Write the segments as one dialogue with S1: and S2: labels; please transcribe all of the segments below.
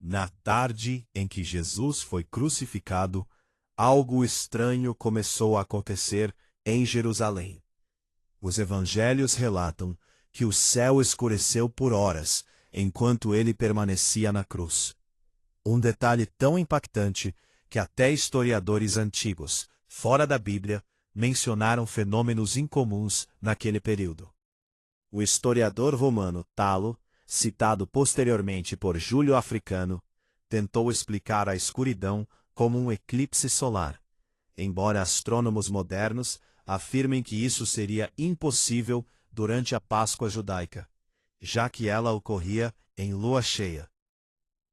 S1: Na tarde em que Jesus foi crucificado, algo estranho começou a acontecer em Jerusalém. Os evangelhos relatam que o céu escureceu por horas enquanto ele permanecia na cruz. Um detalhe tão impactante que até historiadores antigos, fora da Bíblia, mencionaram fenômenos incomuns naquele período. O historiador romano Talo, citado posteriormente por Júlio Africano, tentou explicar a escuridão como um eclipse solar, embora astrônomos modernos afirmem que isso seria impossível durante a Páscoa judaica, já que ela ocorria em lua cheia.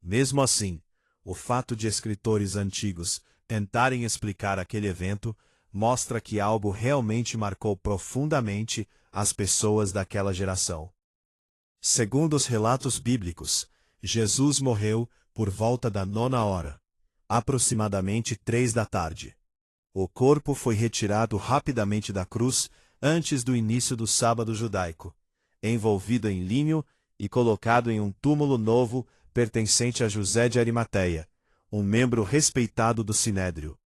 S1: Mesmo assim, o fato de escritores antigos tentarem explicar aquele evento mostra que algo realmente marcou profundamente as pessoas daquela geração. Segundo os relatos bíblicos, Jesus morreu por volta da 9ª, aproximadamente 3 da tarde. O corpo foi retirado rapidamente da cruz antes do início do sábado judaico, envolvido em linho e colocado em um túmulo novo pertencente a José de Arimateia, um membro respeitado do Sinédrio.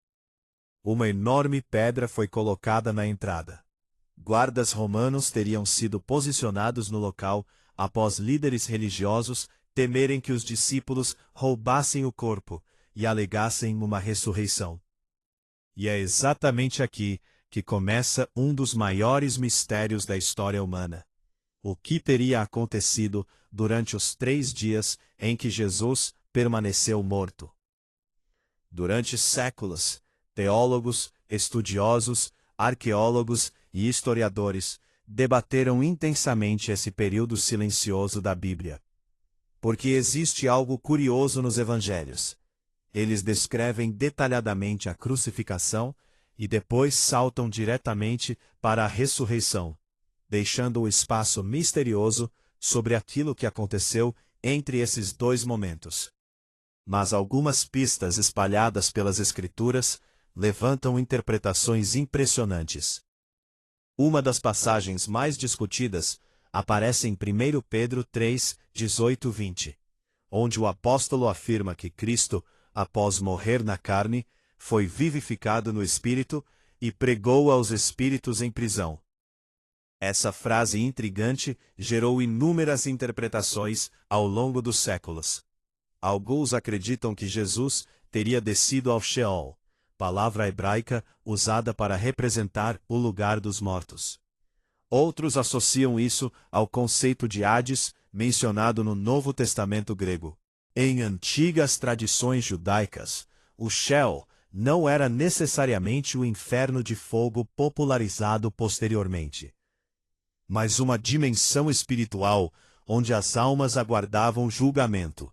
S1: Uma enorme pedra foi colocada na entrada. Guardas romanos teriam sido posicionados no local após líderes religiosos temerem que os discípulos roubassem o corpo e alegassem uma ressurreição. E é exatamente aqui que começa um dos maiores mistérios da história humana. O que teria acontecido durante os 3 dias em que Jesus permaneceu morto? Durante séculos, teólogos, estudiosos, arqueólogos e historiadores debateram intensamente esse período silencioso da Bíblia. Porque existe algo curioso nos evangelhos. Eles descrevem detalhadamente a crucificação e depois saltam diretamente para a ressurreição, deixando o espaço misterioso sobre aquilo que aconteceu entre esses 2 momentos. Mas algumas pistas espalhadas pelas Escrituras levantam interpretações impressionantes. Uma das passagens mais discutidas aparece em 1 Pedro 3, 18-20, onde o apóstolo afirma que Cristo, após morrer na carne, foi vivificado no Espírito e pregou aos espíritos em prisão. Essa frase intrigante gerou inúmeras interpretações ao longo dos séculos. Alguns acreditam que Jesus teria descido ao Sheol, palavra hebraica usada para representar o lugar dos mortos. Outros associam isso ao conceito de Hades, mencionado no Novo Testamento grego. Em antigas tradições judaicas, o Sheol não era necessariamente o inferno de fogo popularizado posteriormente, mas uma dimensão espiritual onde as almas aguardavam julgamento.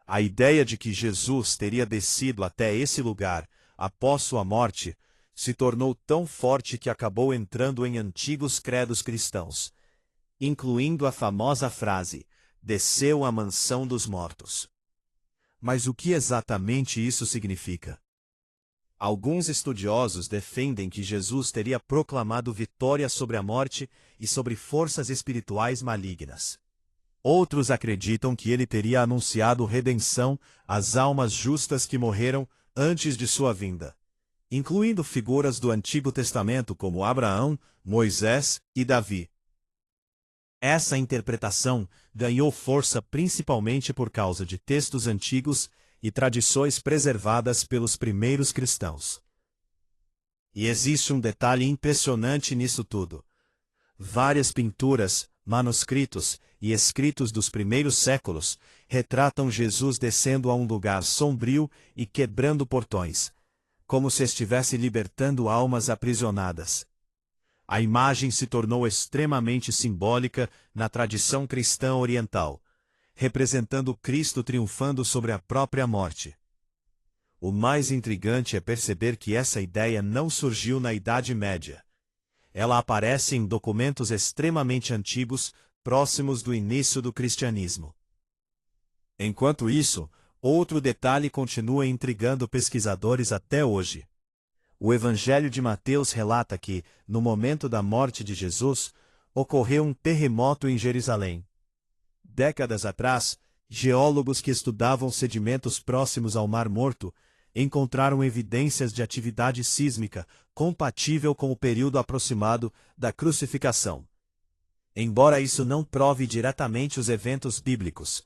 S1: A ideia de que Jesus teria descido até esse lugar após sua morte se tornou tão forte que acabou entrando em antigos credos cristãos, incluindo a famosa frase, desceu à mansão dos mortos. Mas o que exatamente isso significa? Alguns estudiosos defendem que Jesus teria proclamado vitória sobre a morte e sobre forças espirituais malignas. Outros acreditam que ele teria anunciado redenção às almas justas que morreram antes de sua vinda, incluindo figuras do Antigo Testamento como Abraão, Moisés e Davi. Essa interpretação ganhou força principalmente por causa de textos antigos e tradições preservadas pelos primeiros cristãos. E existe um detalhe impressionante nisso tudo. Várias pinturas, manuscritos e escritos dos primeiros séculos retratam Jesus descendo a um lugar sombrio e quebrando portões, como se estivesse libertando almas aprisionadas. A imagem se tornou extremamente simbólica na tradição cristã oriental, representando Cristo triunfando sobre a própria morte. O mais intrigante é perceber que essa ideia não surgiu na Idade Média. Ela aparece em documentos extremamente antigos, próximos do início do cristianismo. Enquanto isso, outro detalhe continua intrigando pesquisadores até hoje. O Evangelho de Mateus relata que, no momento da morte de Jesus, ocorreu um terremoto em Jerusalém. Décadas atrás, Geólogos que estudavam sedimentos próximos ao Mar Morto encontraram evidências de atividade sísmica compatível com o período aproximado da crucificação. Embora isso não prove diretamente os eventos bíblicos,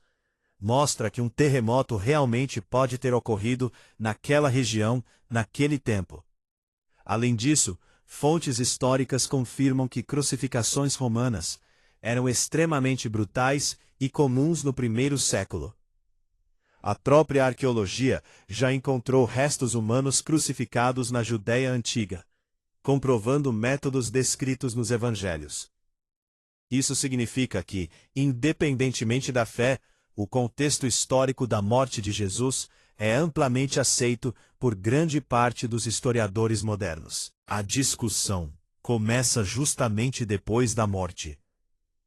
S1: mostra que um terremoto realmente pode ter ocorrido naquela região, naquele tempo. Além disso, fontes históricas confirmam que crucificações romanas eram extremamente brutais e comuns no primeiro século. A própria arqueologia já encontrou restos humanos crucificados na Judéia antiga, comprovando métodos descritos nos evangelhos. Isso significa que, independentemente da fé, o contexto histórico da morte de Jesus é amplamente aceito por grande parte dos historiadores modernos. A discussão começa justamente depois da morte,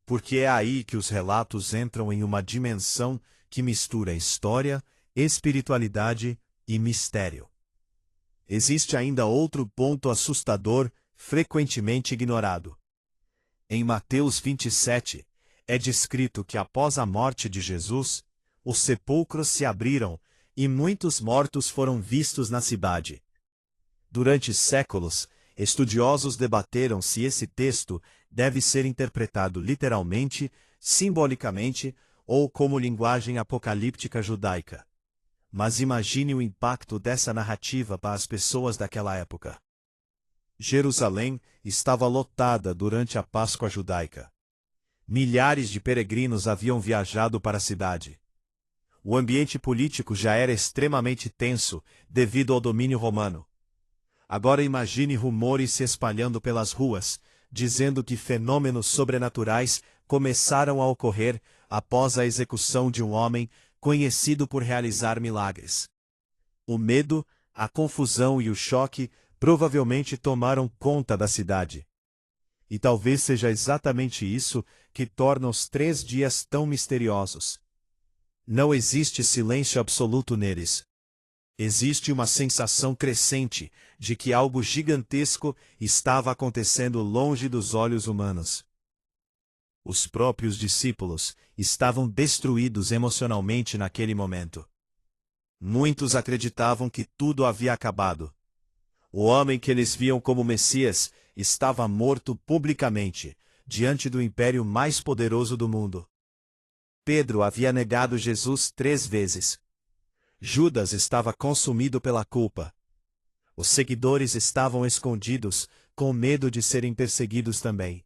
S1: porque é aí que os relatos entram em uma dimensão que mistura história, espiritualidade e mistério. Existe ainda outro ponto assustador, frequentemente ignorado. Em Mateus 27, é descrito que após a morte de Jesus, os sepulcros se abriram e muitos mortos foram vistos na cidade. Durante séculos, estudiosos debateram se esse texto deve ser interpretado literalmente, simbolicamente ou como linguagem apocalíptica judaica. Mas imagine o impacto dessa narrativa para as pessoas daquela época. Jerusalém estava lotada durante a Páscoa judaica. Milhares de peregrinos haviam viajado para a cidade. O ambiente político já era extremamente tenso devido ao domínio romano. Agora imagine rumores se espalhando pelas ruas, dizendo que fenômenos sobrenaturais começaram a ocorrer após a execução de um homem conhecido por realizar milagres. O medo, a confusão e o choque provavelmente tomaram conta da cidade. E talvez seja exatamente isso que torna os 3 dias tão misteriosos. Não existe silêncio absoluto neles. Existe uma sensação crescente de que algo gigantesco estava acontecendo longe dos olhos humanos. Os próprios discípulos estavam destruídos emocionalmente naquele momento. Muitos acreditavam que tudo havia acabado. O homem que eles viam como Messias estava morto publicamente, diante do império mais poderoso do mundo. Pedro havia negado Jesus 3 vezes. Judas estava consumido pela culpa. Os seguidores estavam escondidos, com medo de serem perseguidos também.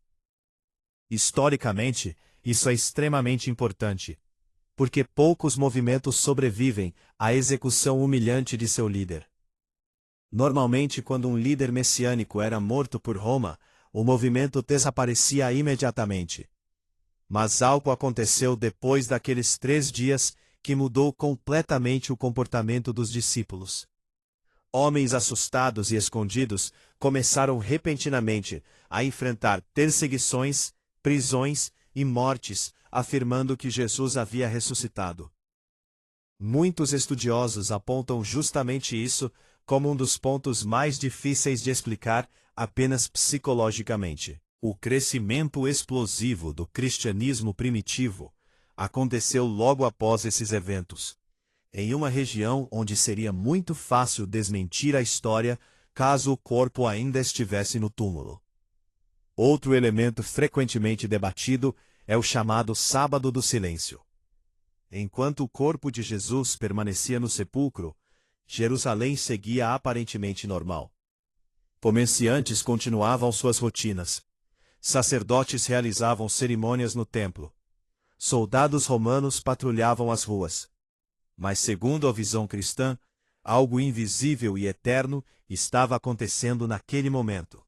S1: Historicamente, isso é extremamente importante, porque poucos movimentos sobrevivem à execução humilhante de seu líder. Normalmente, quando um líder messiânico era morto por Roma, o movimento desaparecia imediatamente. Mas algo aconteceu depois daqueles 3 dias que mudou completamente o comportamento dos discípulos. Homens assustados e escondidos começaram repentinamente a enfrentar perseguições, prisões e mortes, afirmando que Jesus havia ressuscitado. Muitos estudiosos apontam justamente isso como um dos pontos mais difíceis de explicar apenas psicologicamente. O crescimento explosivo do cristianismo primitivo aconteceu logo após esses eventos, em uma região onde seria muito fácil desmentir a história caso o corpo ainda estivesse no túmulo. Outro elemento frequentemente debatido é o chamado Sábado do Silêncio. Enquanto o corpo de Jesus permanecia no sepulcro, Jerusalém seguia aparentemente normal. Comerciantes continuavam suas rotinas. Sacerdotes realizavam cerimônias no templo. Soldados romanos patrulhavam as ruas. Mas, segundo a visão cristã, algo invisível e eterno estava acontecendo naquele momento.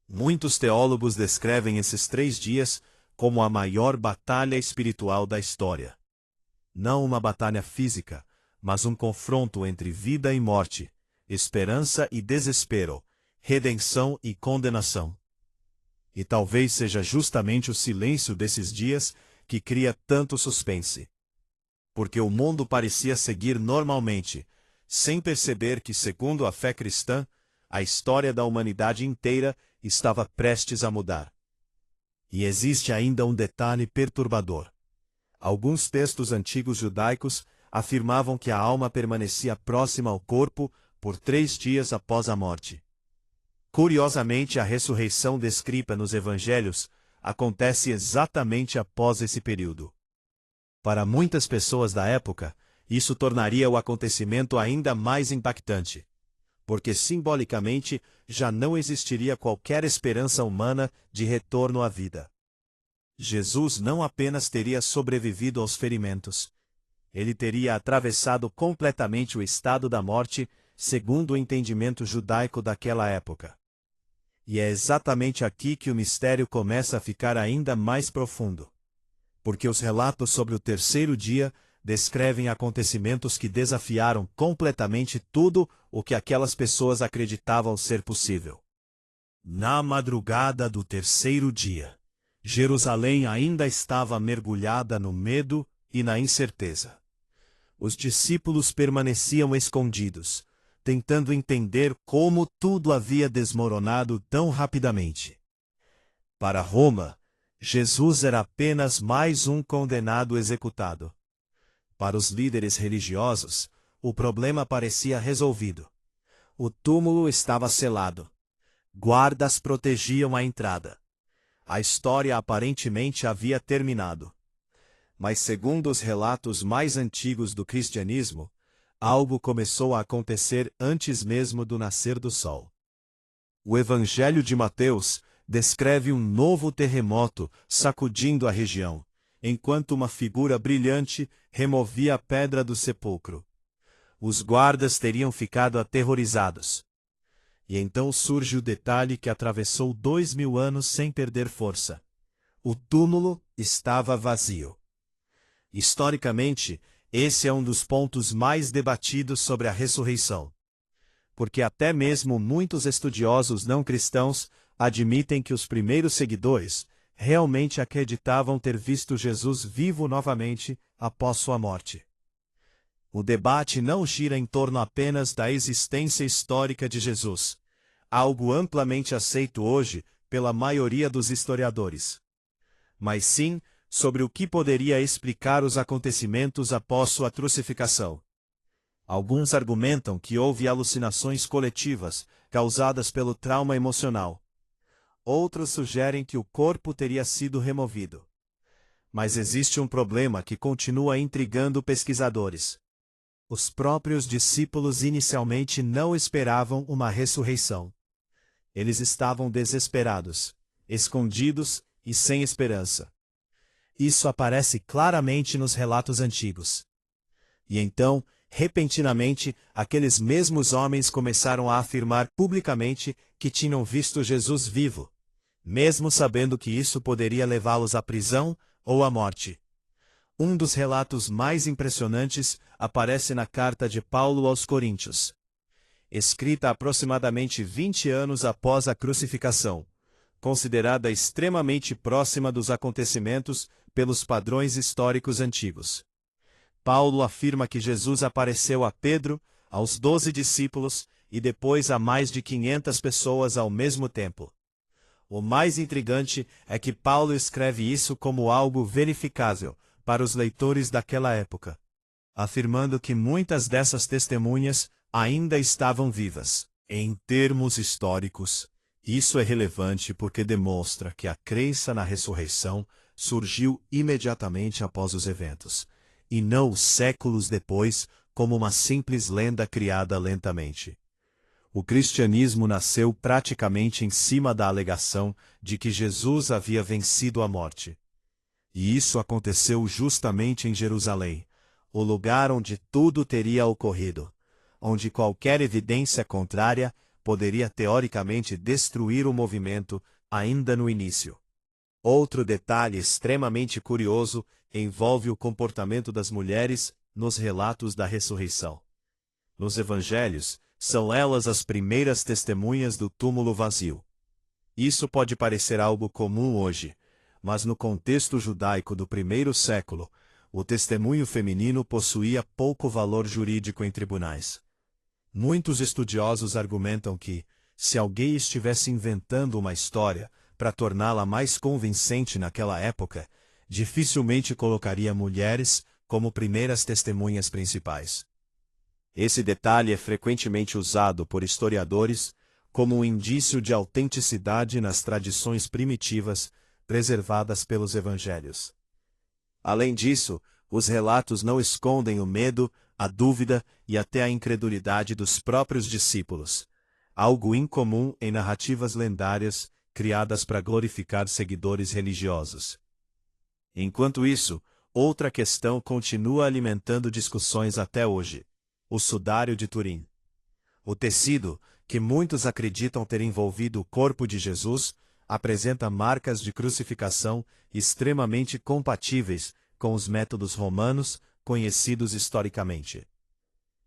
S1: Muitos teólogos descrevem esses 3 dias como a maior batalha espiritual da história. Não uma batalha física, mas um confronto entre vida e morte, esperança e desespero, redenção e condenação. E talvez seja justamente o silêncio desses dias que cria tanto suspense. Porque o mundo parecia seguir normalmente, sem perceber que, segundo a fé cristã, a história da humanidade inteira estava prestes a mudar. E existe ainda um detalhe perturbador. Alguns textos antigos judaicos afirmavam que a alma permanecia próxima ao corpo por 3 dias após a morte. Curiosamente, a ressurreição descrita nos evangelhos acontece exatamente após esse período. Para muitas pessoas da época, isso tornaria o acontecimento ainda mais impactante, porque simbolicamente já não existiria qualquer esperança humana de retorno à vida. Jesus não apenas teria sobrevivido aos ferimentos, ele teria atravessado completamente o estado da morte, segundo o entendimento judaico daquela época. E é exatamente aqui que o mistério começa a ficar ainda mais profundo, porque os relatos sobre o terceiro dia descrevem acontecimentos que desafiaram completamente tudo o que aquelas pessoas acreditavam ser possível. Na madrugada do terceiro dia, Jerusalém ainda estava mergulhada no medo e na incerteza. Os discípulos permaneciam escondidos, tentando entender como tudo havia desmoronado tão rapidamente. Para Roma, Jesus era apenas mais um condenado executado. Para os líderes religiosos, o problema parecia resolvido. O túmulo estava selado. Guardas protegiam a entrada. A história aparentemente havia terminado. Mas segundo os relatos mais antigos do cristianismo, algo começou a acontecer antes mesmo do nascer do sol. O Evangelho de Mateus descreve um novo terremoto sacudindo a região, enquanto uma figura brilhante removia a pedra do sepulcro. Os guardas teriam ficado aterrorizados. E então surge o detalhe que atravessou 2000 anos sem perder força. O túmulo estava vazio. Historicamente, esse é um dos pontos mais debatidos sobre a ressurreição. Porque até mesmo muitos estudiosos não cristãos admitem que os primeiros seguidores realmente acreditavam ter visto Jesus vivo novamente após sua morte. O debate não gira em torno apenas da existência histórica de Jesus, algo amplamente aceito hoje pela maioria dos historiadores, mas sim sobre o que poderia explicar os acontecimentos após sua crucificação. Alguns argumentam que houve alucinações coletivas causadas pelo trauma emocional. Outros sugerem que o corpo teria sido removido. Mas existe um problema que continua intrigando pesquisadores. Os próprios discípulos inicialmente não esperavam uma ressurreição. Eles estavam desesperados, escondidos e sem esperança. Isso aparece claramente nos relatos antigos. E então, repentinamente, aqueles mesmos homens começaram a afirmar publicamente que tinham visto Jesus vivo, mesmo sabendo que isso poderia levá-los à prisão ou à morte. Um dos relatos mais impressionantes aparece na carta de Paulo aos Coríntios, escrita aproximadamente 20 anos após a crucificação, considerada extremamente próxima dos acontecimentos pelos padrões históricos antigos. Paulo afirma que Jesus apareceu a Pedro, aos 12 discípulos e depois a mais de 500 pessoas ao mesmo tempo. O mais intrigante é que Paulo escreve isso como algo verificável para os leitores daquela época, afirmando que muitas dessas testemunhas ainda estavam vivas. Em termos históricos, isso é relevante porque demonstra que a crença na ressurreição surgiu imediatamente após os eventos, e não séculos depois como uma simples lenda criada lentamente. O cristianismo nasceu praticamente em cima da alegação de que Jesus havia vencido a morte. E isso aconteceu justamente em Jerusalém, o lugar onde tudo teria ocorrido, onde qualquer evidência contrária poderia teoricamente destruir o movimento ainda no início. Outro detalhe extremamente curioso envolve o comportamento das mulheres nos relatos da ressurreição. Nos evangelhos, são elas as primeiras testemunhas do túmulo vazio. Isso pode parecer algo comum hoje, mas no contexto judaico do primeiro século, o testemunho feminino possuía pouco valor jurídico em tribunais. Muitos estudiosos argumentam que, se alguém estivesse inventando uma história para torná-la mais convincente naquela época, dificilmente colocaria mulheres como primeiras testemunhas principais. Esse detalhe é frequentemente usado por historiadores como um indício de autenticidade nas tradições primitivas preservadas pelos evangelhos. Além disso, os relatos não escondem o medo, a dúvida e até a incredulidade dos próprios discípulos, algo incomum em narrativas lendárias criadas para glorificar seguidores religiosos. Enquanto isso, outra questão continua alimentando discussões até hoje: o sudário de Turim. O tecido, que muitos acreditam ter envolvido o corpo de Jesus, apresenta marcas de crucificação extremamente compatíveis com os métodos romanos conhecidos historicamente.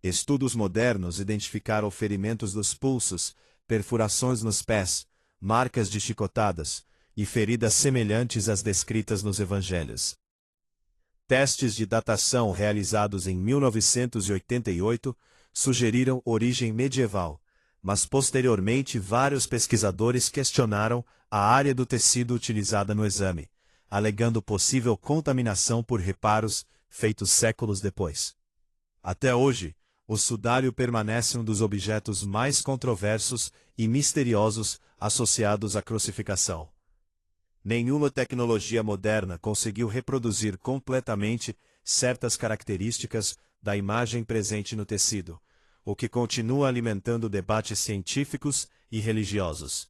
S1: Estudos modernos identificaram ferimentos dos pulsos, perfurações nos pés, marcas de chicotadas e feridas semelhantes às descritas nos evangelhos. Testes de datação realizados em 1988 sugeriram origem medieval, mas posteriormente vários pesquisadores questionaram a área do tecido utilizada no exame, alegando possível contaminação por reparos feitos séculos depois. Até hoje, o sudário permanece um dos objetos mais controversos e misteriosos associados à crucificação. Nenhuma tecnologia moderna conseguiu reproduzir completamente certas características da imagem presente no tecido, o que continua alimentando debates científicos e religiosos.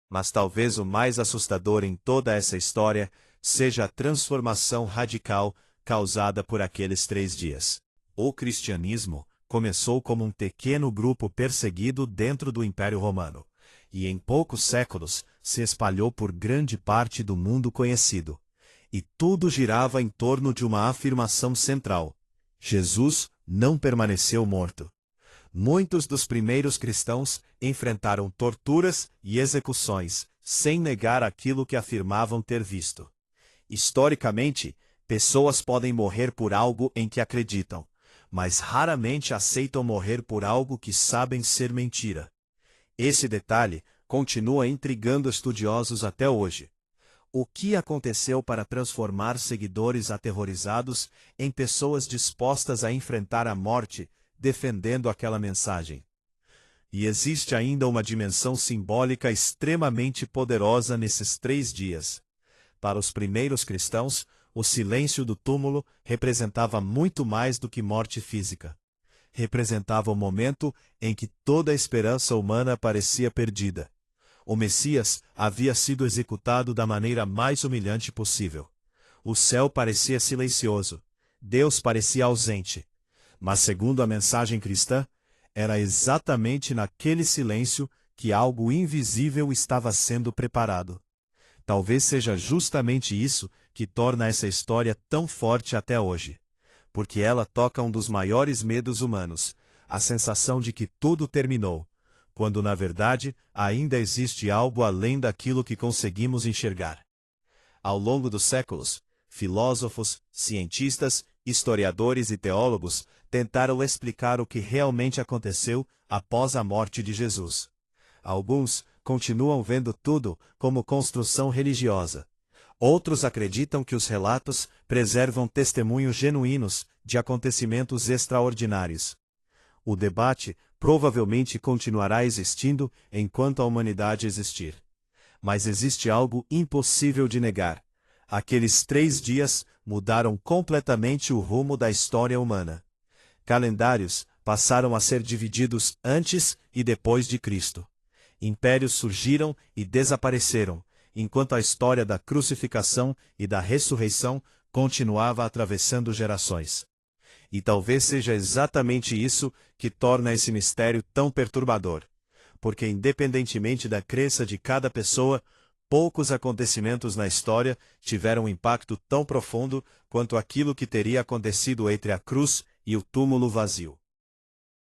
S1: Mas talvez o mais assustador em toda essa história seja a transformação radical causada por aqueles 3 dias. O cristianismo começou como um pequeno grupo perseguido dentro do Império Romano, e em poucos séculos se espalhou por grande parte do mundo conhecido. E tudo girava em torno de uma afirmação central: Jesus não permaneceu morto. Muitos dos primeiros cristãos enfrentaram torturas e execuções, sem negar aquilo que afirmavam ter visto. Historicamente, pessoas podem morrer por algo em que acreditam, mas raramente aceitam morrer por algo que sabem ser mentira. Esse detalhe continua intrigando estudiosos até hoje. O que aconteceu para transformar seguidores aterrorizados em pessoas dispostas a enfrentar a morte, defendendo aquela mensagem? E existe ainda uma dimensão simbólica extremamente poderosa nesses 3 dias. Para os primeiros cristãos, o silêncio do túmulo representava muito mais do que morte física. Representava o momento em que toda a esperança humana parecia perdida. O Messias havia sido executado da maneira mais humilhante possível. O céu parecia silencioso. Deus parecia ausente. Mas, segundo a mensagem cristã, era exatamente naquele silêncio que algo invisível estava sendo preparado. Talvez seja justamente isso que torna essa história tão forte até hoje. Porque ela toca um dos maiores medos humanos, a sensação de que tudo terminou, quando na verdade ainda existe algo além daquilo que conseguimos enxergar. Ao longo dos séculos, filósofos, cientistas, historiadores e teólogos tentaram explicar o que realmente aconteceu após a morte de Jesus. Alguns continuam vendo tudo como construção religiosa. Outros acreditam que os relatos preservam testemunhos genuínos de acontecimentos extraordinários. O debate provavelmente continuará existindo enquanto a humanidade existir. Mas existe algo impossível de negar. Aqueles 3 dias mudaram completamente o rumo da história humana. Calendários passaram a ser divididos antes e depois de Cristo. Impérios surgiram e desapareceram, enquanto a história da crucificação e da ressurreição continuava atravessando gerações. E talvez seja exatamente isso que torna esse mistério tão perturbador, porque independentemente da crença de cada pessoa, poucos acontecimentos na história tiveram um impacto tão profundo quanto aquilo que teria acontecido entre a cruz e o túmulo vazio.